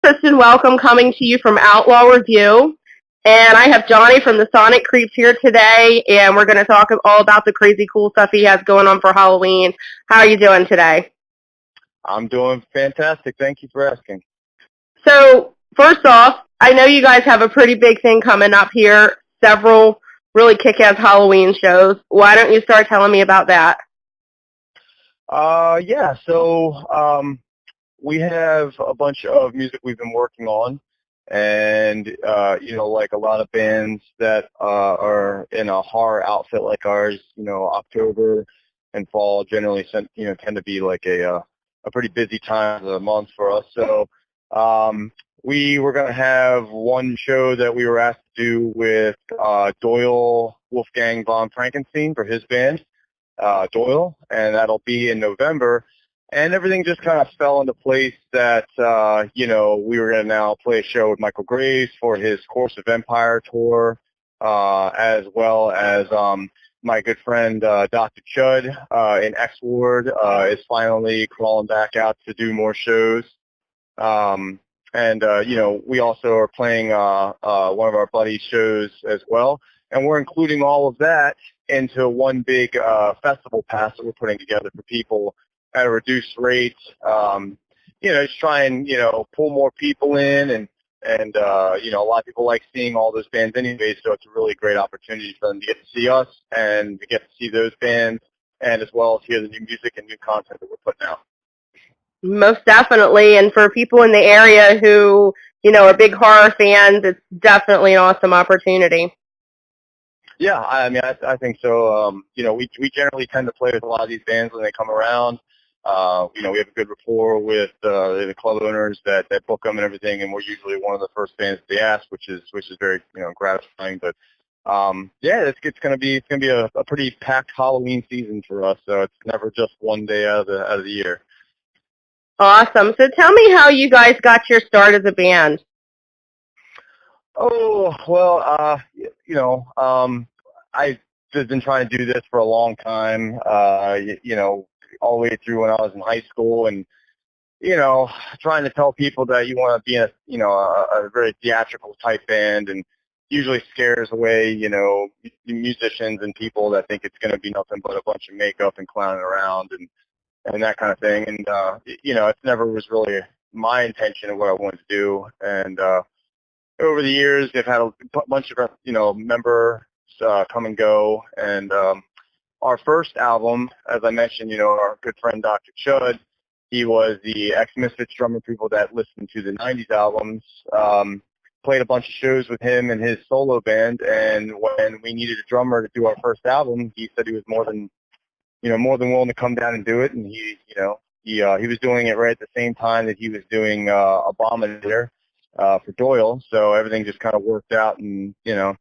Kristen Welcome coming to you from Outlaw Review. And I have Johnny from the Sonic Creeps here today, and we're going to talk all about the crazy cool stuff he has going on for Halloween. How are you doing today? I'm doing fantastic. Thank you for asking. So, first off, I know you guys have a pretty big thing coming up here, several really kick-ass Halloween shows. Why don't you start telling me about that? Yeah, so we have a bunch of music we've been working on, and like a lot of bands that are in a horror outfit like ours, October and fall generally tend to be like a pretty busy time of the month for us. So we were going to have one show that we were asked to do with Doyle Wolfgang von Frankenstein for his band, Doyle, and that'll be in November. And everything just kind of fell into place that, we were going to now play a show with Michael Graves for his Course of Empire tour, as well as my good friend Dr. Chud in X Ward is finally crawling back out to do more shows. We also are playing one of our buddies' shows as well. And we're including all of that into one big festival pass that we're putting together for people at a reduced rate. Just try and, pull more people in and a lot of people like seeing all those bands anyway, so it's a really great opportunity for them to get to see us and to get to see those bands and as well as hear the new music and new content that we're putting out. Most definitely, and for people in the area who, are big horror fans, it's definitely an awesome opportunity. Yeah, I think so. We generally tend to play with a lot of these bands when they come around. We have a good rapport with the club owners that book them and everything, and we're usually one of the first bands they ask, which is very gratifying. But it's gonna be a pretty packed Halloween season for us. So it's never just one day out of the year. Awesome. So tell me how you guys got your start as a band. Oh, well, I've just been trying to do this for a long time, all the way through when I was in high school and, trying to tell people that you want to be a very theatrical type band and usually scares away, musicians and people that think it's going to be nothing but a bunch of makeup and clowning around and that kind of thing. And, it never was really my intention of what I wanted to do. And, over the years, they've had a bunch of, members come and go. And our first album, as I mentioned, our good friend Dr. Chud, he was the ex-Misfits drummer, people that listened to the 90s albums, played a bunch of shows with him and his solo band. And when we needed a drummer to do our first album, he said he was more than willing to come down and do it. And he was doing it right at the same time that he was doing Abominator for Doyle, so everything just kind of worked out, and the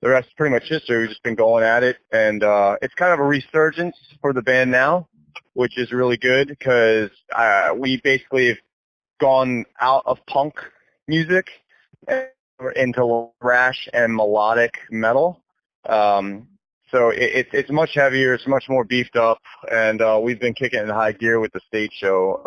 rest is pretty much history. We've just been going at it, and it's kind of a resurgence for the band now, which is really good because we basically have gone out of punk music and we're into thrash and melodic metal. So it's much heavier, it's much more beefed up, and we've been kicking it in high gear with the stage show.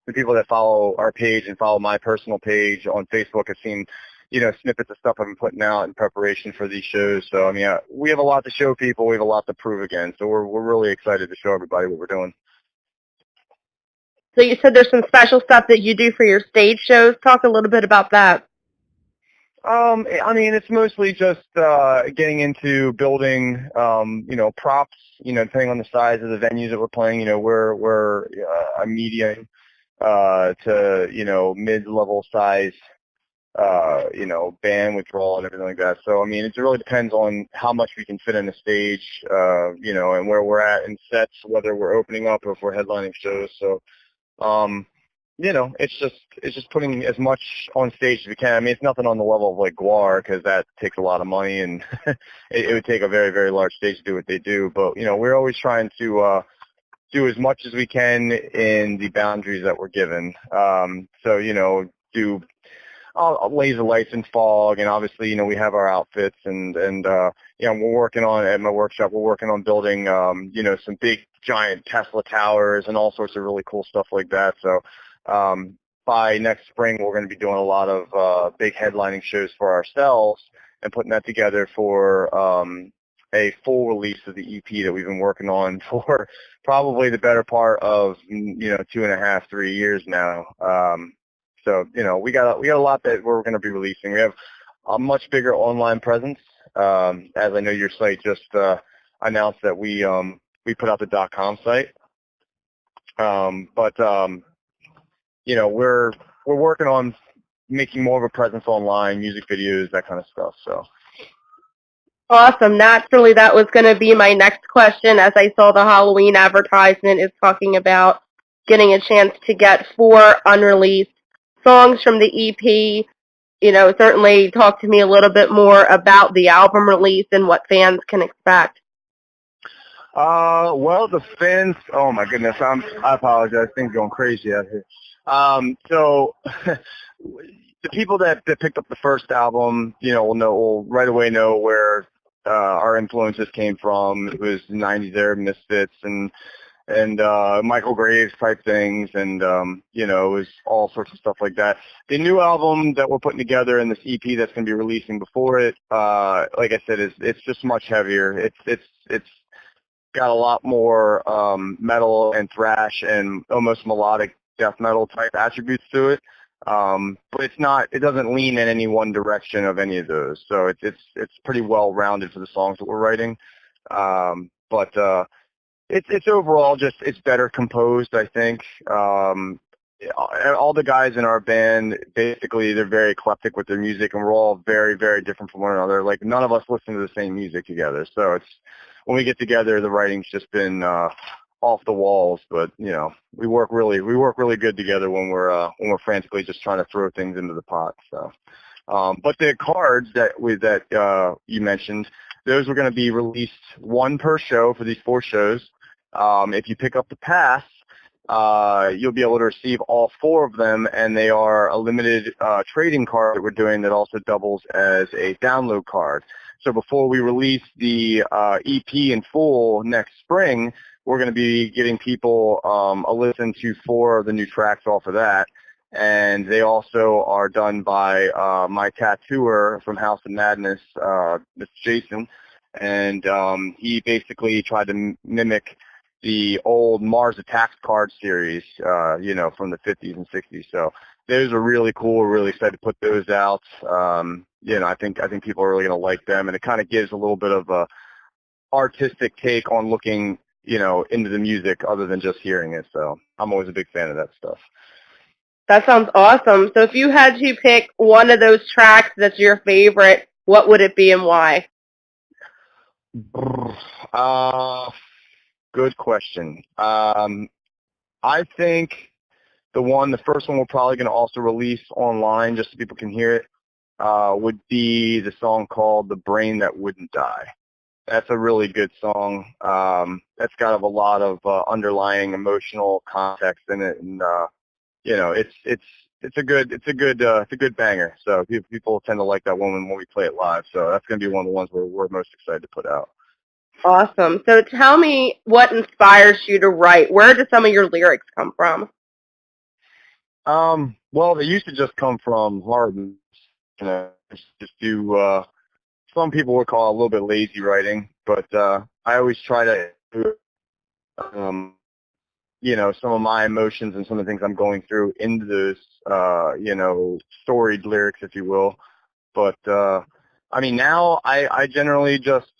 The people that follow our page and follow my personal page on Facebook have seen, snippets of stuff I've been putting out in preparation for these shows. So, we have a lot to show people. We have a lot to prove again. So we're really excited to show everybody what we're doing. So you said there's some special stuff that you do for your stage shows. Talk a little bit about that. It's mostly just getting into building, props, depending on the size of the venues that we're playing. We're a medium to mid-level size band with draw and everything like that. So it really depends on how much we can fit in the stage, and where we're at in sets, whether we're opening up or if we're headlining shows. So it's just putting as much on stage as we can. It's nothing on the level of like Gwar because that takes a lot of money and it would take a very, very large stage to do what they do. But we're always trying to do as much as we can in the boundaries that we're given. Do laser lights and fog, and obviously, we have our outfits, and we're working on, at my workshop, we're working on building, some big, giant Tesla towers and all sorts of really cool stuff like that. So by next spring, we're going to be doing a lot of big headlining shows for ourselves and putting that together for a full release of the EP that we've been working on for probably the better part of 2.5, 3 years now. So we got a lot that we're going to be releasing. We have a much bigger online presence. As I know your site just announced that we put out the .com site. We're working on making more of a presence online, music videos, that kind of stuff. So Awesome. Naturally, that was going to be my next question, as I saw the Halloween advertisement is talking about getting a chance to get 4 unreleased songs from the EP. Certainly talk to me a little bit more about the album release and what fans can expect. Well, the fans, oh my goodness, I apologize, things going crazy out here. So the people that picked up the first album, will right away know where our influences came from. It was 90s era Misfits and Michael Graves type things, and it was all sorts of stuff like that. The new album that we're putting together and this EP that's going to be releasing before it, like I said, it's just much heavier. It's got a lot more metal and thrash and almost melodic death metal type attributes to it. But it doesn't lean in any one direction of any of those. So it's pretty well rounded for the songs that we're writing. It's overall it's better composed, I think. All the guys in our band, basically, they're very eclectic with their music, and we're all very, very different from one another. Like, none of us listen to the same music together. So when we get together, the writing's just been off the walls. But we work really good together when we're frantically just trying to throw things into the pot. So, but the cards that you mentioned, those were going to be released 1 per show for these 4 shows. If you pick up the pass, you'll be able to receive all 4 of them, and they are a limited trading card that we're doing that also doubles as a download card. So before we release the EP in full next spring, we're going to be giving people a listen to 4 of the new tracks off of that. And they also are done by my tattooer from House of Madness, Mr. Jason. And he basically tried to mimic the old Mars Attacks card series, from the 50s and 60s. So those are really cool. We're really excited to put those out. I think people are really going to like them, and it kind of gives a little bit of a artistic take on looking, into the music other than just hearing it. So I'm always a big fan of that stuff. That sounds awesome. So if you had to pick one of those tracks that's your favorite, what would it be and why? Good question. I think the first one we're probably going to also release online just so people can hear it, would be the song called The Brain That Wouldn't Die. That's a really good song. That's got a lot of underlying emotional context in it, and it's a good banger. So people tend to like that one when we play it live. So that's going to be one of the ones we're most excited to put out. Awesome. So tell me what inspires you to write. Where do some of your lyrics come from? Well, they used to just come from horror movies. Just do some people would call it a little bit lazy writing, but I always try to some of my emotions and some of the things I'm going through into those storied lyrics, if you will. But now I generally just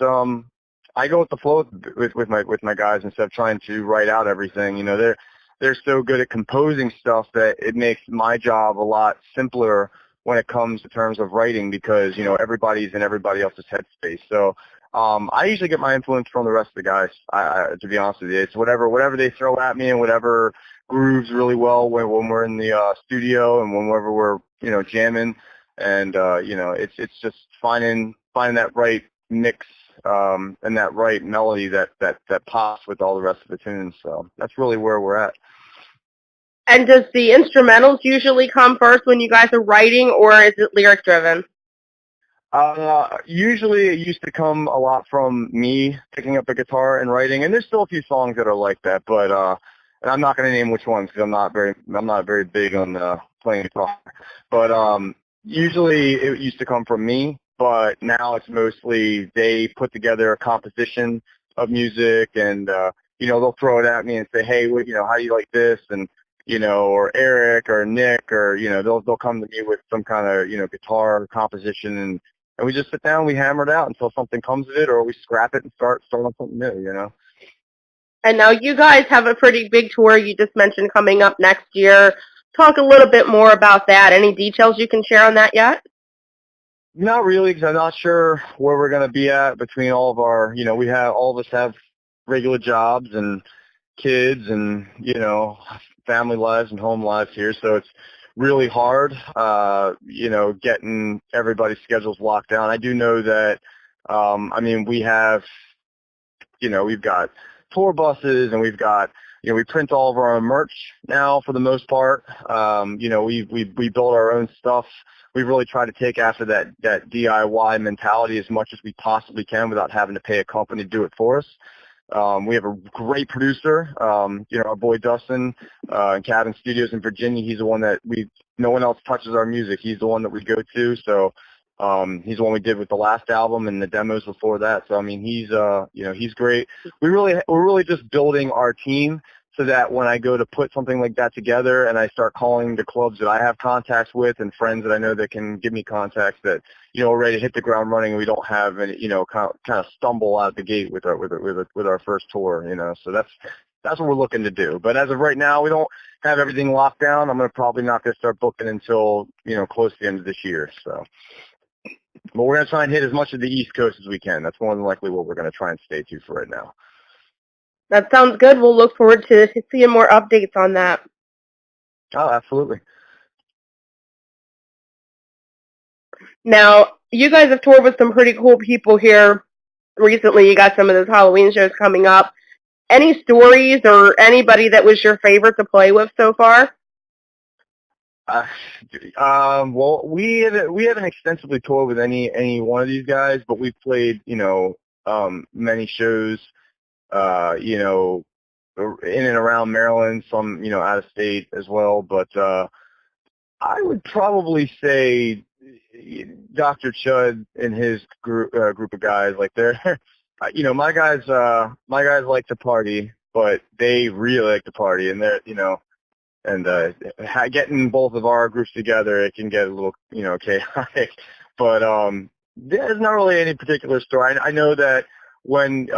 I go with the flow with my guys instead of trying to write out everything. They're so good at composing stuff that it makes my job a lot simpler when it comes to terms of writing, because everybody's in everybody else's headspace. So I usually get my influence from the rest of the guys. To be honest with you, it's whatever they throw at me and whatever grooves really well when we're in the studio and whenever we're jamming. And it's just finding that right mix and that right melody that pops with all the rest of the tunes. So that's really where we're at. And does the instrumentals usually come first when you guys are writing, or is it lyric driven? Usually it used to come a lot from me picking up a guitar and writing, and there's still a few songs that are like that, but and I'm not going to name which ones because I'm not very big on playing guitar. But usually it used to come from me, but now it's mostly they put together a composition of music, and they'll throw it at me and say, hey, how do you like this? And or Eric or Nick, or they'll come to me with some kind of guitar composition, and we just sit down, we hammer it out until something comes of it, or we scrap it and start on something new. And now you guys have a pretty big tour you just mentioned coming up next year. Talk a little bit more about that. Any details you can share on that yet? Not really, because I'm not sure where we're going to be at between all of our, all of us have regular jobs and kids and, family lives and home lives here. So it's really hard, getting everybody's schedules locked down. I do know that, we have, we've got tour buses, and we've got, we print all of our own merch now for the most part. We build our own stuff. We've really tried to take after that DIY mentality as much as we possibly can without having to pay a company to do it for us. We have a great producer, our boy Dustin, in Cabin Studios in Virginia. He's the one that no one else touches our music. He's the one that we go to. So he's the one we did with the last album and the demos before that. So he's great. We're really just building our team so that when I go to put something like that together and I start calling the clubs that I have contacts with and friends that I know that can give me contacts that are ready to hit the ground running, and we don't have any kind of stumble out the gate with our first tour. So that's what we're looking to do. But as of right now, we don't have everything locked down. I'm probably not going to start booking until close to the end of this year. So. But we're going to try and hit as much of the East Coast as we can. That's more than likely what we're going to try and stay to for right now. That sounds good. We'll look forward to seeing more updates on that. Oh, absolutely. Now, you guys have toured with some pretty cool people here recently. You got some of those Halloween shows coming up. Any stories or anybody that was your favorite to play with so far? Well, we haven't extensively toured with any one of these guys, but we've played, many shows, in and around Maryland, some, out of state as well. But I would probably say Dr. Chud and his group of guys, like they're, my guys like to party, but they really like to party, and they're, and getting both of our groups together, it can get a little, chaotic. But there's not really any particular story. I know that when,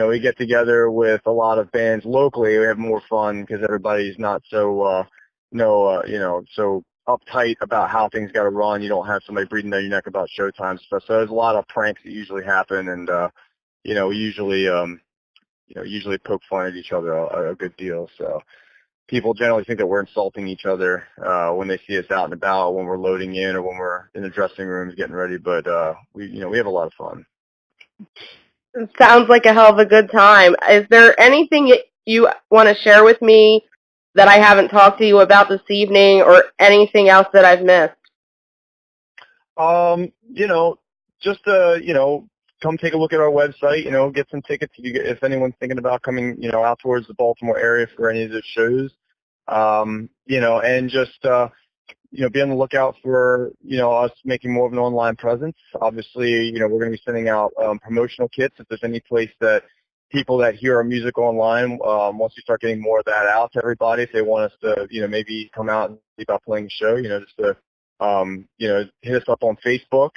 we get together with a lot of bands locally, we have more fun because everybody's not so, so uptight about how things got to run. You don't have somebody breathing down your neck about showtime and stuff. So there's a lot of pranks that usually happen, and, we usually poke fun at each other a good deal. So. People generally think that we're insulting each other when they see us out and about, when we're loading in or when we're in the dressing rooms getting ready. But we have a lot of fun. It sounds like a hell of a good time. Is there anything you want to share with me that I haven't talked to you about this evening, or anything else that I've missed? Just come take a look at our website. Get some tickets if anyone's thinking about coming, out towards the Baltimore area for any of the shows. And just, be on the lookout for, us making more of an online presence. Obviously, we're going to be sending out promotional kits. If there's any place that people that hear our music online, once we start getting more of that out to everybody, if they want us to, maybe come out and see about playing the show, just to, hit us up on Facebook,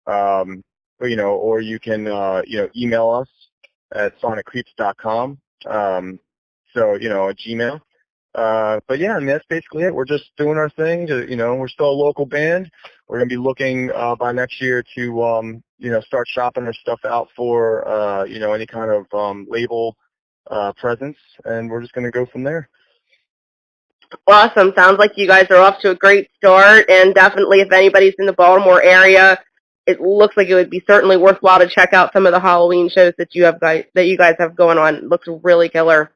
or you can, email us at soniccreeps.com. At Gmail. But yeah, that's basically it. We're just doing our thing. We're still a local band. We're going to be looking by next year to, start shopping our stuff out for, any kind of label presence, and we're just going to go from there. Awesome. Sounds like you guys are off to a great start, and definitely if anybody's in the Baltimore area, it looks like it would be certainly worthwhile to check out some of the Halloween shows that you guys have going on. It looks really killer.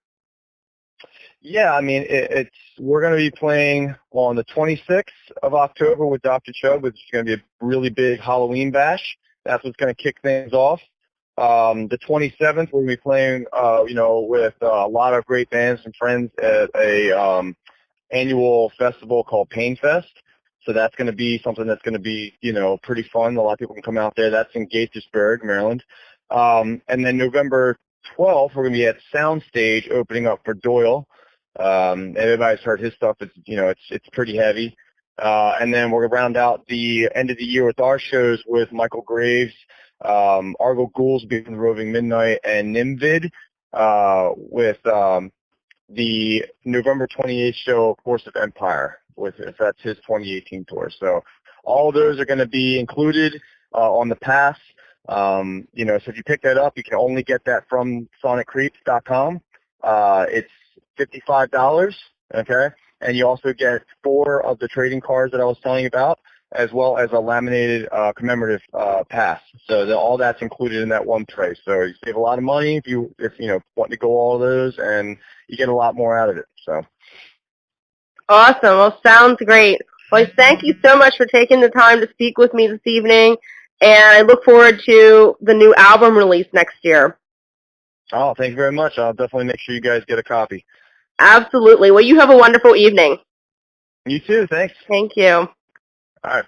Yeah, we're going to be playing on the 26th of October with Dr. Chud, which is going to be a really big Halloween bash. That's what's going to kick things off. The 27th, we're going to be playing, with a lot of great bands and friends at annual festival called Pain Fest. So that's going to be something that's going to be, pretty fun. A lot of people can come out there. That's in Gaithersburg, Maryland. And then November 12th, we're going to be at Soundstage opening up for Doyle. Everybody's heard his stuff. It's pretty heavy. And then we're going to round out the end of the year with our shows with Michael Graves, Argo Ghouls being the Roving Midnight, and Nimvid with the November 28th show, Force of Empire. That's his 2018 tour. So all of those are going to be included on the pass. So if you pick that up, you can only get that from SonicCreeps.com. It's $55, okay? And you also get 4 of the trading cards that I was telling you about, as well as a laminated commemorative pass. So all that's included in that one price. So you save a lot of money if you want to go all of those, and you get a lot more out of it. So. Awesome. Well, sounds great. Well, thank you so much for taking the time to speak with me this evening, and I look forward to the new album release next year. Oh, thank you very much. I'll definitely make sure you guys get a copy. Absolutely. Well, you have a wonderful evening. You too. Thanks. Thank you. All right.